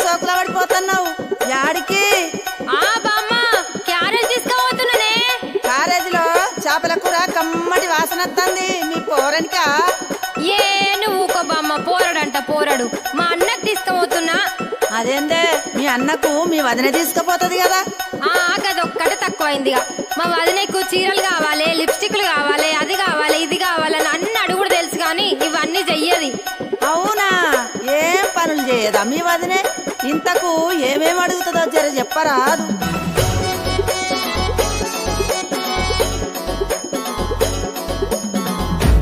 సోకుల పడిపోతున్నావు యాడికి? బామ్మ క్యారేజ్ తీసుకుపోతున్నానే. క్యారేజీలో చేపల కూర కమ్మటి వాసన వస్తుంది. మీ పోరనికా? ఏ నువ్వు ఊకో బామ్మ, పోరడంట పోరడు. మా అన్నకు తీసుకుపోతున్నా. అదేందే మీ అన్నకు మీ వదిన తీసుకుపోతుంది కదా? గదొక్కటే తక్కువైందిగా. మా వదినకు చీరలు కావాలి, లిప్స్టిక్లు కావాలి, అది కావాలి ఇది కావాలని అన్ని అడుగుడు తెలుసు కానీ ఇవన్నీ చెయ్యది. అవునా? ఏం పనులు చేయదా మీ వదినే? ఇంతకు ఏమేం అడుగుతుందో జర చెప్పరాదు.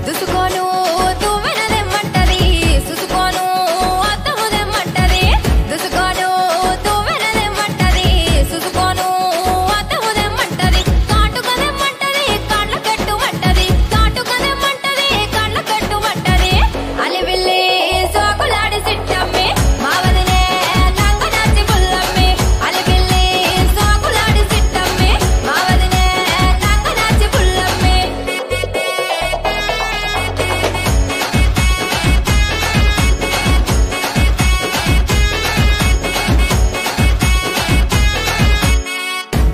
దుసుకోను తువ్వెనదెమ్మంటది, సుసుకోను అత్తముదెమ్మంటది. దుసుకోను తువ్వెనదెమ్మంటది, సుసుకోను అత్తముదెమ్మంటది. కాటుకదెమ్మంటది, కాళ్ళ కట్టుమంటది. కాటుకదెమ్మంటది, కాళ్ళ కట్టుమంటది. అలివిల్లి సోకులాడి సిట్టమ్మి, మా వదినే నంగనాచి పుల్లమ్మి. అలివిల్లి సోకులాడి సిట్టమ్మి, మా వదినే నంగనాచి పుల్లమ్మి.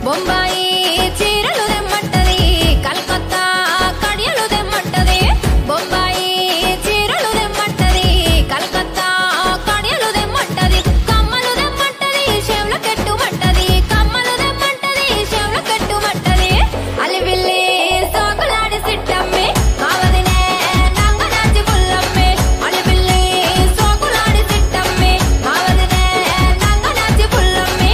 బొంబాయి చీరలు దెమ్మంటది, కలకత్తా కడియలు దెమ్మంటది. బొంబాయి చీరలు దెమ్మంటది, కలకత్తా కడియలు దెమ్మంటది. కమ్మలు దెమ్మంటది, చెవుల కట్టుమంటది. కమ్మలు దెమ్మంటది, చెవుల కట్టుమంటది. అలివిల్లి సోకులాడి సిట్టమ్మి, మా వదినే నంగనాచి పుల్లమ్మి. అలివిల్లి సోకులాడి సిట్టమ్మి, మా వదినే నంగనాచి పుల్లమ్మి.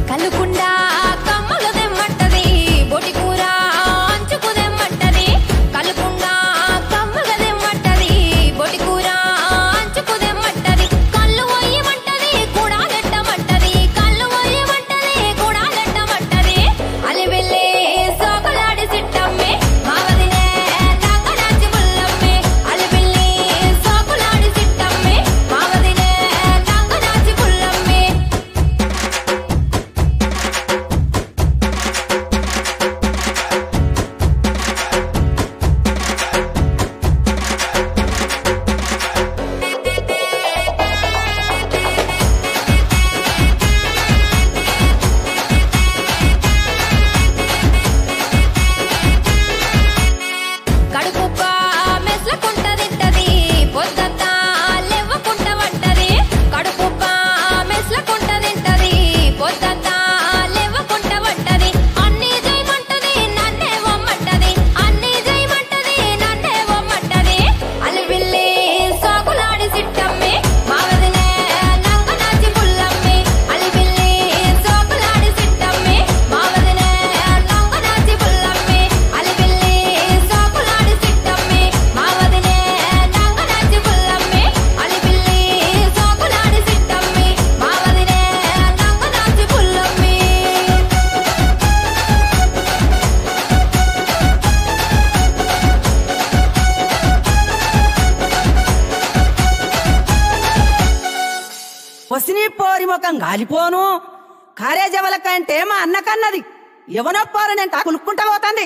కలుకుండా కమ్మలు దెమ్మంటది, బొటి కూర అంచుకు దెమ్మంటది. కలుకుండా కమ్మలు దెమ్మంటది, బొటి కూర అంచుకు దెమ్మంటది. కళ్ళు ఒయ్యమంటది, కూడాలెట్టమంటది. కళ్ళు ఒయ్యమంటది, కూడాలెట్టమంటది. అలివెల్లి సోకులాడి సిట్టమ్మి, మా వదినే నంగనాచి పుల్లమ్మి. అలివెల్లి సోకులాడి సిట్టమ్మి, మా వదినే నంగనాచి పుల్లమ్మి. కడుపుబ్బ మెస్లకుంట తింటది, పొద్దంతా లెవ్వకుంట వంటది. కడుపుబ్బ మెస్లకుంట తింటది, పొద్దంతా లెవ్వకుంట వంటది. అన్నీ చేయమంటది, నన్నే వమ్మంటది. అన్నీ చేయమంటది, నన్నే వమ్మంటది. అలివిల్లి సోకులాడి సిట్టమ్మి, మా వదినే నంగనాచి పుల్లమ్మి. అలివిల్లి సోకులాడి సిట్టమ్మి, మా వదినే నంగనాచి పుల్లమ్మి. అలివిల్లి సోకులాడి సిట్టమ్మి, మా వదినే నంగనాచి పుల్లమ్మి. అలివిల్లి సోకులాడి సిట్టమ్మి, మా వదినే నంగనాచి పుల్లమ్మి. వసిని పోరి ముఖం గాలిపోను. కారేజవల కంటే మా అన్నకన్నది ఎవనో పోరు నేను కులుక్కుంటా పోతుంది.